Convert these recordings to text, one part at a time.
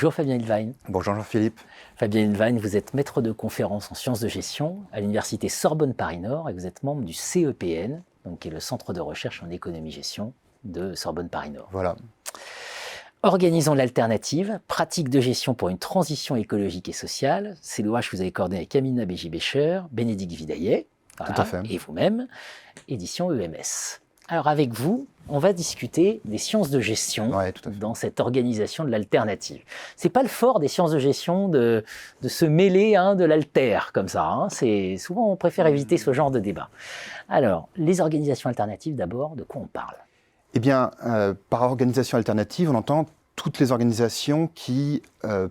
Bonjour Fabien Hilwein. Bonjour Jean-Philippe. Fabien Hilwein, vous êtes maître de conférences en sciences de gestion à l'université Sorbonne Paris-Nord et vous êtes membre du CEPN, donc qui est le centre de recherche en économie-gestion de Sorbonne Paris-Nord. Voilà. Organisons l'alternative, pratique de gestion pour une transition écologique et sociale. C'est l'ouvrage que vous avez coordonné avec Amina Béji-Becher, Bénédicte Vidaillet, Tout à fait. et vous-même, édition EMS. Alors avec vous, on va discuter des sciences de gestion dans cette organisation de l'alternative. C'est pas le fort des sciences de gestion de se mêler de l'alter comme ça. C'est souvent on préfère éviter ce genre de débat. Alors les organisations alternatives d'abord, de quoi on parle? Eh bien, par organisation alternative, on entend toutes les organisations qui,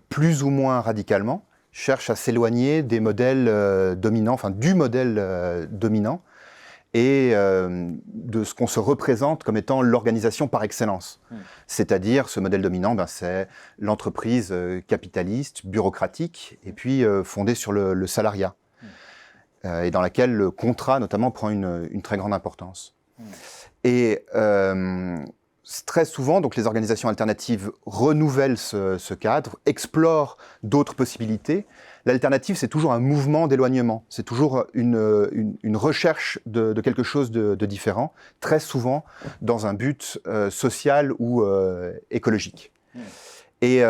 plus ou moins radicalement, cherchent à s'éloigner des modèles dominants, enfin du modèle dominant, et de ce qu'on se représente comme étant l'organisation par excellence. C'est-à-dire, ce modèle dominant, c'est l'entreprise capitaliste, bureaucratique, et puis fondée sur le salariat, et dans laquelle le contrat, notamment, prend une très grande importance. Et très souvent, donc, les organisations alternatives renouvellent ce cadre, explorent d'autres possibilités. L'alternative, c'est toujours un mouvement d'éloignement, c'est toujours une recherche de quelque chose de différent, très souvent dans un but social ou écologique. Et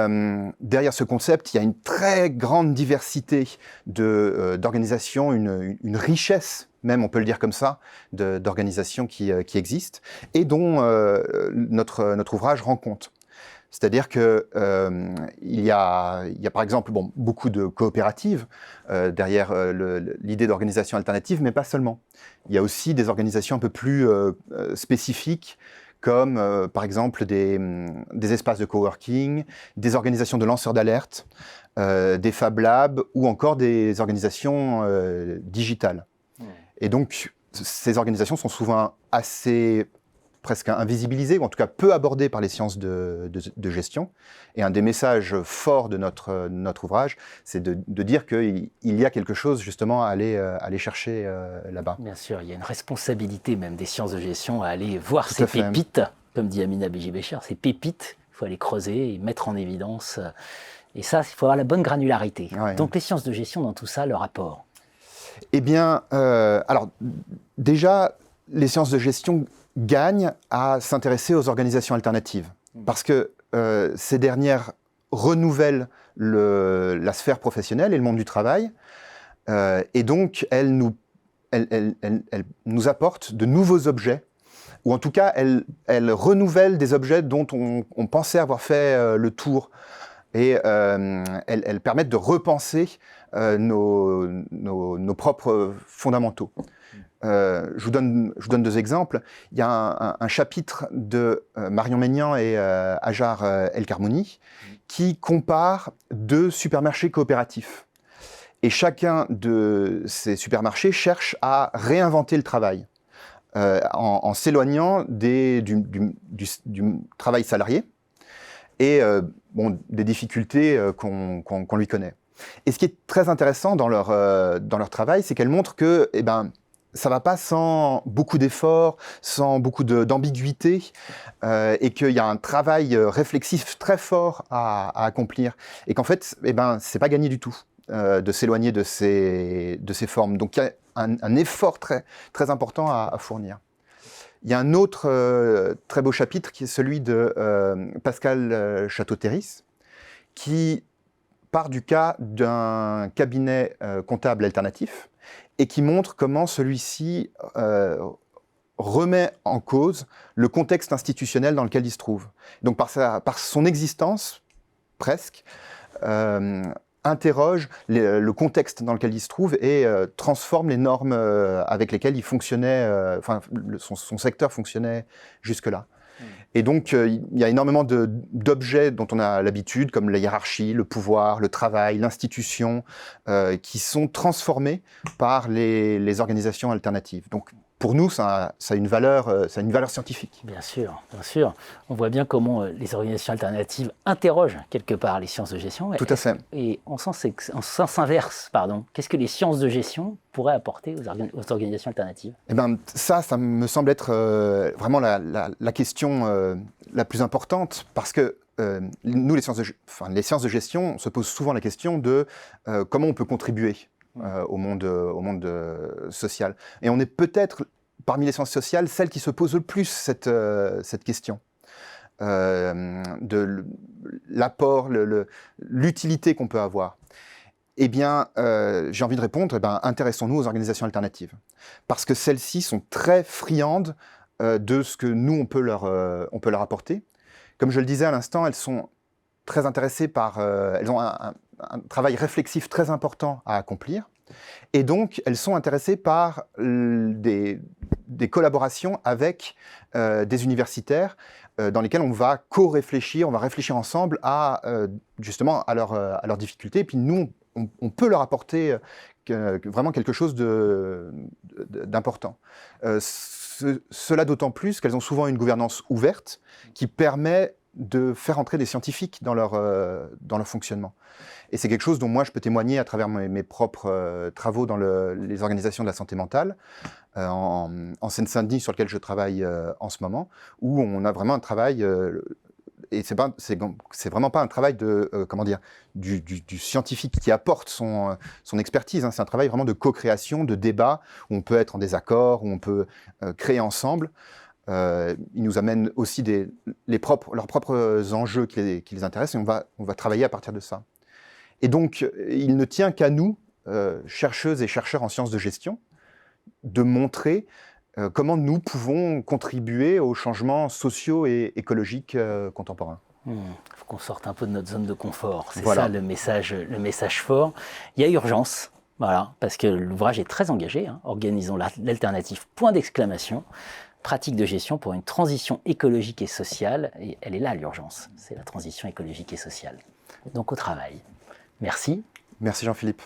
derrière ce concept, il y a une très grande diversité d'organisations, une richesse, même on peut le dire comme ça, d'organisations qui existent et dont notre ouvrage rend compte. C'est-à-dire qu'il y a par exemple beaucoup de coopératives derrière l'idée d'organisation alternative, mais pas seulement. Il y a aussi des organisations un peu plus spécifiques, comme par exemple des espaces de coworking, des organisations de lanceurs d'alerte, des Fab Labs ou encore des organisations digitales. Et donc, ces organisations sont souvent presque invisibilisées, ou en tout cas peu abordées par les sciences de gestion. Et un des messages forts de notre ouvrage, c'est de dire qu'il y a quelque chose justement à aller chercher là-bas. Bien sûr, il y a une responsabilité même des sciences de gestion à aller voir ces pépites, comme dit Amina Béji-Becher, ces pépites, il faut aller creuser et mettre en évidence. Et ça, il faut avoir la bonne granularité. Ouais. Donc les sciences de gestion dans tout ça, le rapport? Eh bien, alors déjà, les sciences de gestion gagnent à s'intéresser aux organisations alternatives. Parce que ces dernières renouvellent la sphère professionnelle et le monde du travail. Et donc, elles nous apportent de nouveaux objets, ou en tout cas, elles renouvellent des objets dont on pensait avoir fait le tour. Et elles permettent de repenser nos propres fondamentaux. Je vous donne deux exemples. Il y a un chapitre de Marion Maignan et Hajar El-Karmouni qui compare deux supermarchés coopératifs. Et chacun de ces supermarchés cherche à réinventer le travail en s'éloignant du travail salarié et des difficultés qu'on lui connaît. Et ce qui est très intéressant dans leur travail, c'est qu'elles montrent que ça ne va pas sans beaucoup d'efforts, sans beaucoup d'ambiguïté, et qu'il y a un travail réflexif très fort à accomplir, et qu'en fait, c'est pas gagné du tout de s'éloigner de ces formes. Donc il y a un effort très, très important à fournir. Il y a un autre très beau chapitre qui est celui de Pascal Château-Terris, qui part du cas d'un cabinet comptable alternatif et qui montre comment celui-ci remet en cause le contexte institutionnel dans lequel il se trouve. Donc par son existence, presque, interroge le contexte dans lequel il se trouve et transforme les normes avec lesquelles il fonctionnait, son secteur fonctionnait jusque-là. Et donc, il y a énormément d'objets dont on a l'habitude, comme la hiérarchie, le pouvoir, le travail, l'institution, qui sont transformés par les organisations alternatives. Donc, pour nous, ça a une valeur scientifique. Bien sûr, bien sûr. On voit bien comment les organisations alternatives interrogent quelque part les sciences de gestion. Tout à fait. Et en sens inverse, qu'est-ce que les sciences de gestion pourraient apporter aux organisations alternatives? Eh ben, ça me semble être vraiment la question la plus importante, parce que nous, les sciences de gestion, on se pose souvent la question de comment on peut contribuer au monde social. Et on est peut-être, parmi les sciences sociales, celle qui se pose le plus cette question de l'apport, l'utilité qu'on peut avoir. Eh bien, j'ai envie de répondre, intéressons-nous aux organisations alternatives. Parce que celles-ci sont très friandes de ce que nous, on peut leur apporter. Comme je le disais à l'instant, elles sont très intéressées elles ont un travail réflexif très important à accomplir. Et donc, elles sont intéressées par des collaborations avec des universitaires dans lesquelles on va co-réfléchir, on va réfléchir ensemble justement à leurs difficultés. Et puis nous, on peut leur apporter vraiment quelque chose d'important. Cela d'autant plus qu'elles ont souvent une gouvernance ouverte qui permet de faire entrer des scientifiques dans leur fonctionnement. Et c'est quelque chose dont moi je peux témoigner à travers mes propres travaux dans les organisations de la santé mentale, en Seine-Saint-Denis, sur lequel je travaille en ce moment, où on a vraiment un travail, et c'est vraiment pas un travail du scientifique qui apporte son expertise, hein. C'est un travail vraiment de co-création, de débat, où on peut être en désaccord, où on peut créer ensemble. Ils nous amènent aussi leurs propres enjeux qui les intéressent, et on va travailler à partir de ça. Et donc, il ne tient qu'à nous, chercheuses et chercheurs en sciences de gestion, de montrer comment nous pouvons contribuer aux changements sociaux et écologiques contemporains. Il faut qu'on sorte un peu de notre zone de confort. C'est voilà. Ça le message fort. Il y a urgence, parce que l'ouvrage est très engagé. Organisons l'alternative, point d'exclamation. Pratique de gestion pour une transition écologique et sociale. Et elle est là, l'urgence. C'est la transition écologique et sociale. Donc au travail. Merci. Merci Jean-Philippe.